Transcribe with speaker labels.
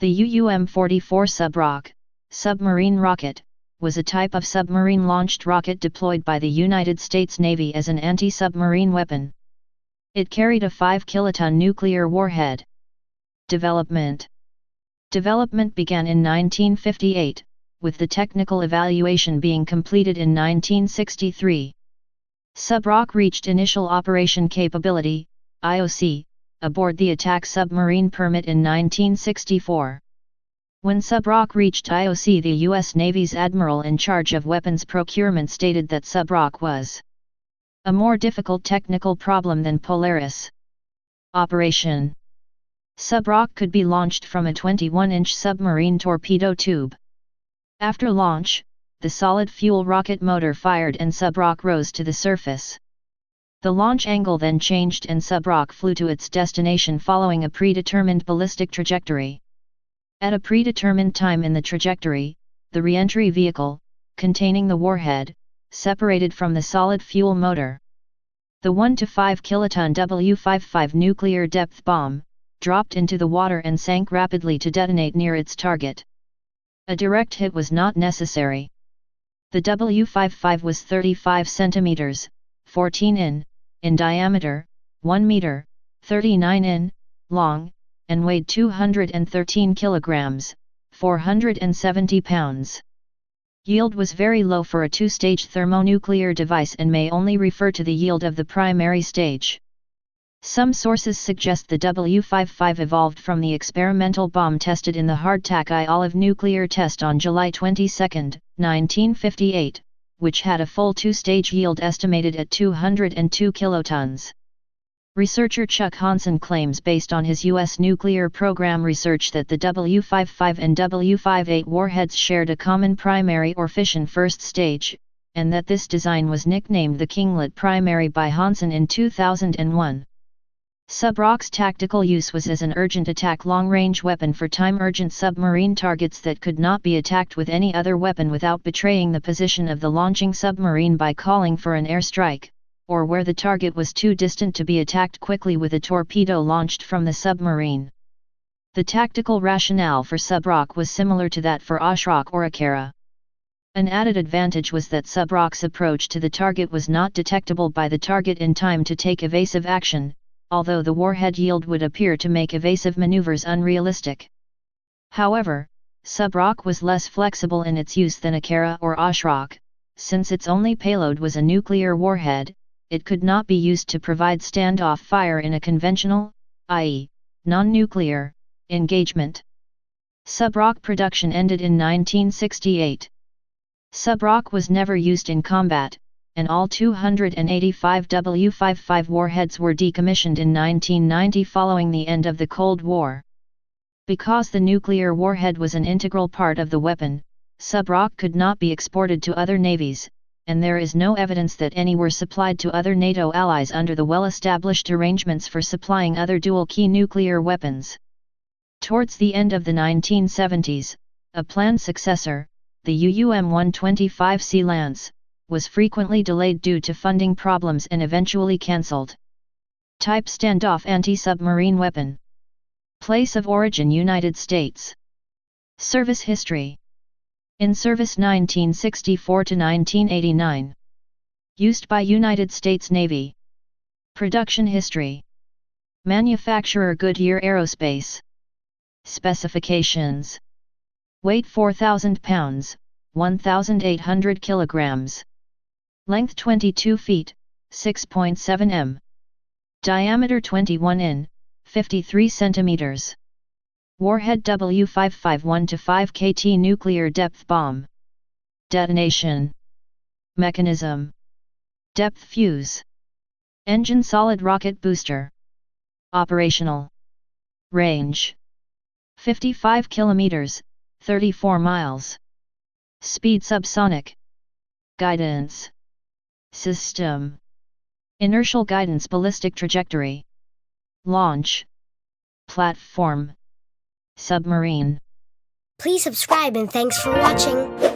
Speaker 1: The UUM-44 SUBROC, submarine rocket, was a type of submarine-launched rocket deployed by the United States Navy as an anti-submarine weapon. It carried a 5-kiloton nuclear warhead. Development began in 1958, with the technical evaluation being completed in 1963. SUBROC reached initial operation capability, IOC, aboard the attack submarine Permit in 1964. When SUBROC reached IOC, the U.S. Navy's admiral in charge of weapons procurement stated that SUBROC was a more difficult technical problem than Polaris. Operation: SUBROC could be launched from a 21-inch submarine torpedo tube. After launch, the solid-fuel rocket motor fired and SUBROC rose to the surface. The launch angle then changed and SUBROC flew to its destination following a predetermined ballistic trajectory. At a predetermined time in the trajectory, the re-entry vehicle, containing the warhead, separated from the solid-fuel motor. The 1 to 5 kiloton W-55 nuclear depth bomb dropped into the water and sank rapidly to detonate near its target. A direct hit was not necessary. The W-55 was 35 centimeters, 14 in diameter, 1 meter, 39 in, long, and weighed 213 kilograms, 470 pounds. Yield was very low for a two-stage thermonuclear device and may only refer to the yield of the primary stage. Some sources suggest the W-55 evolved from the experimental bomb tested in the hardtack I-Olive nuclear test on July 22, 1958, which had a full two-stage yield estimated at 202 kilotons. Researcher Chuck Hansen claims based on his U.S. nuclear program research that the W-55 and W-58 warheads shared a common primary or fission first stage, and that this design was nicknamed the Kinglet primary by Hansen in 2001. SUBROC's tactical use was as an urgent attack long-range weapon for time-urgent submarine targets that could not be attacked with any other weapon without betraying the position of the launching submarine by calling for an airstrike, or where the target was too distant to be attacked quickly with a torpedo launched from the submarine. The tactical rationale for SUBROC was similar to that for OSROC or ACARA. An added advantage was that SUBROC's approach to the target was not detectable by the target in time to take evasive action, although the warhead yield would appear to make evasive maneuvers unrealistic. However, SUBROC was less flexible in its use than ACARA or OSROC. Since its only payload was a nuclear warhead, it could not be used to provide standoff fire in a conventional, i.e., non-nuclear, engagement. SUBROC production ended in 1968. SUBROC was never used in combat, and all 285 W-55 warheads were decommissioned in 1990 following the end of the Cold War. Because the nuclear warhead was an integral part of the weapon, SUBROC could not be exported to other navies, and there is no evidence that any were supplied to other NATO allies under the well-established arrangements for supplying other dual-key nuclear weapons. Towards the end of the 1970s, a planned successor, the UUM-125C Lance, was frequently delayed due to funding problems and eventually cancelled. Type: standoff anti-submarine weapon. Place of origin: United States. Service history: in service 1964 to 1989. Used by United States Navy. Production history: manufacturer Goodyear Aerospace. Specifications: weight 4,000 pounds, 1,800 kilograms. Length 22 feet, 6.7 m. Diameter 21 in, 53 centimeters. Warhead W-55 1 to 5 kt nuclear depth bomb. Detonation. Mechanism: depth fuse. Engine: solid rocket booster. Operational range: 55 kilometers, 34 miles. Speed: subsonic. Guidance system: inertial guidance ballistic trajectory. Launch platform: submarine.
Speaker 2: Please subscribe and thanks for watching.